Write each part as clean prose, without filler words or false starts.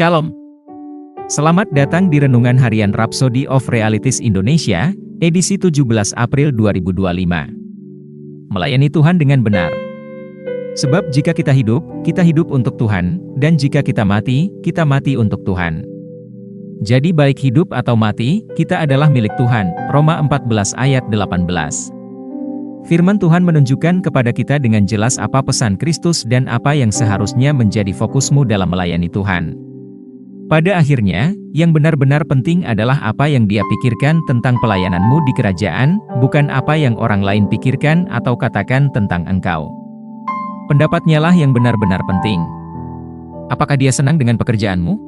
Shalom. Selamat datang di Renungan Harian Rhapsody of Realities Indonesia, edisi 17 April 2025. Melayani Tuhan dengan benar. Sebab jika kita hidup untuk Tuhan, dan jika kita mati untuk Tuhan. Jadi baik hidup atau mati, kita adalah milik Tuhan. Roma 14 ayat 18. Firman Tuhan menunjukkan kepada kita dengan jelas apa pesan Kristus dan apa yang seharusnya menjadi fokusmu dalam melayani Tuhan. Pada akhirnya, yang benar-benar penting adalah apa yang Dia pikirkan tentang pelayananmu di kerajaan, bukan apa yang orang lain pikirkan atau katakan tentang engkau. Pendapatnya lah yang benar-benar penting. Apakah Dia senang dengan pekerjaanmu?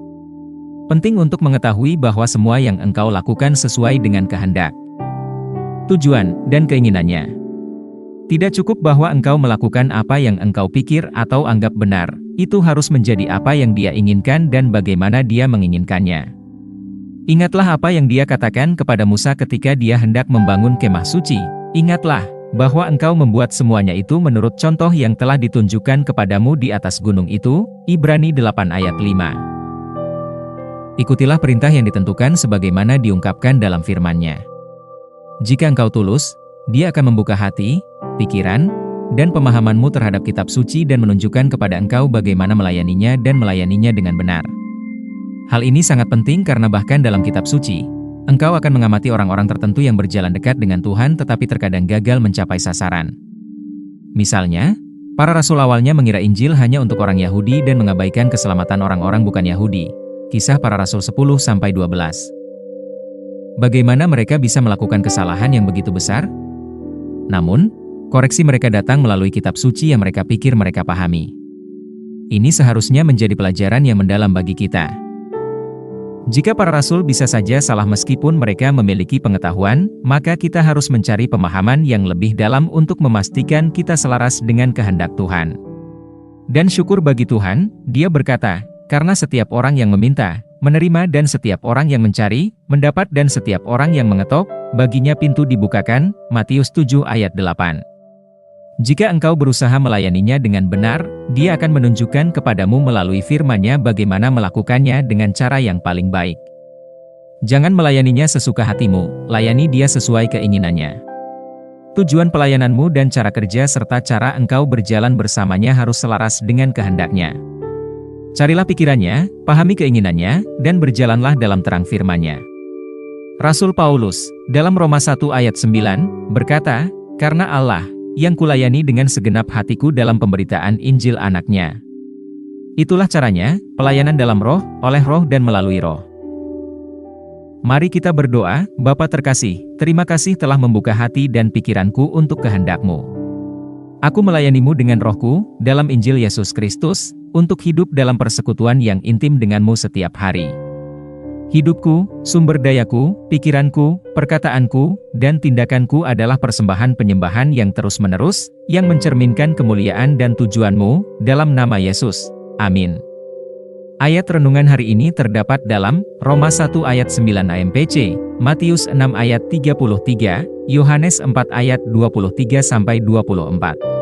Penting untuk mengetahui bahwa semua yang engkau lakukan sesuai dengan kehendak, tujuan, dan keinginannya. Tidak cukup bahwa engkau melakukan apa yang engkau pikir atau anggap benar, itu harus menjadi apa yang Dia inginkan dan bagaimana Dia menginginkannya. Ingatlah apa yang Dia katakan kepada Musa ketika Dia hendak membangun kemah suci. Ingatlah bahwa engkau membuat semuanya itu menurut contoh yang telah ditunjukkan kepadamu di atas gunung itu. Ibrani 8 ayat 5. Ikutilah perintah yang ditentukan sebagaimana diungkapkan dalam firman-Nya. Jika engkau tulus, Dia akan membuka hati, pikiran, dan pemahamanmu terhadap kitab suci dan menunjukkan kepada engkau bagaimana melayaninya dan melayaninya dengan benar. Hal ini sangat penting karena bahkan dalam kitab suci, engkau akan mengamati orang-orang tertentu yang berjalan dekat dengan Tuhan tetapi terkadang gagal mencapai sasaran. Misalnya, para rasul awalnya mengira Injil hanya untuk orang Yahudi dan mengabaikan keselamatan orang-orang bukan Yahudi. Kisah para Rasul 10-12. Bagaimana mereka bisa melakukan kesalahan yang begitu besar? Namun, koreksi mereka datang melalui kitab suci yang mereka pikir mereka pahami. Ini seharusnya menjadi pelajaran yang mendalam bagi kita. Jika para rasul bisa saja salah meskipun mereka memiliki pengetahuan, maka kita harus mencari pemahaman yang lebih dalam untuk memastikan kita selaras dengan kehendak Tuhan. Dan syukur bagi Tuhan, Dia berkata, karena setiap orang yang meminta, menerima dan setiap orang yang mencari, mendapat dan setiap orang yang mengetok, baginya pintu dibukakan. Matius 7 ayat 8. Jika engkau berusaha melayaninya dengan benar, Dia akan menunjukkan kepadamu melalui firman-Nya bagaimana melakukannya dengan cara yang paling baik. Jangan melayaninya sesuka hatimu, layani Dia sesuai keinginannya. Tujuan pelayananmu dan cara kerja serta cara engkau berjalan bersamanya harus selaras dengan kehendak-Nya. Carilah pikirannya, pahami keinginannya, dan berjalanlah dalam terang firman-Nya. Rasul Paulus, dalam Roma 1 ayat 9, berkata, karena Allah, yang kulayani dengan segenap hatiku dalam pemberitaan Injil Anak-Nya. Itulah caranya, pelayanan dalam roh, oleh roh dan melalui roh. Mari kita berdoa. Bapa terkasih, terima kasih telah membuka hati dan pikiranku untuk kehendak-Mu. Aku melayani-Mu dengan rohku, dalam Injil Yesus Kristus, untuk hidup dalam persekutuan yang intim dengan-Mu setiap hari. Hidupku, sumber dayaku, pikiranku, perkataanku, dan tindakanku adalah persembahan penyembahan yang terus-menerus, yang mencerminkan kemuliaan dan tujuan-Mu, dalam nama Yesus. Amin. Ayat renungan hari ini terdapat dalam Roma 1 ayat 9 AMPC, Matius 6 ayat 33, Yohanes 4 ayat 23-24.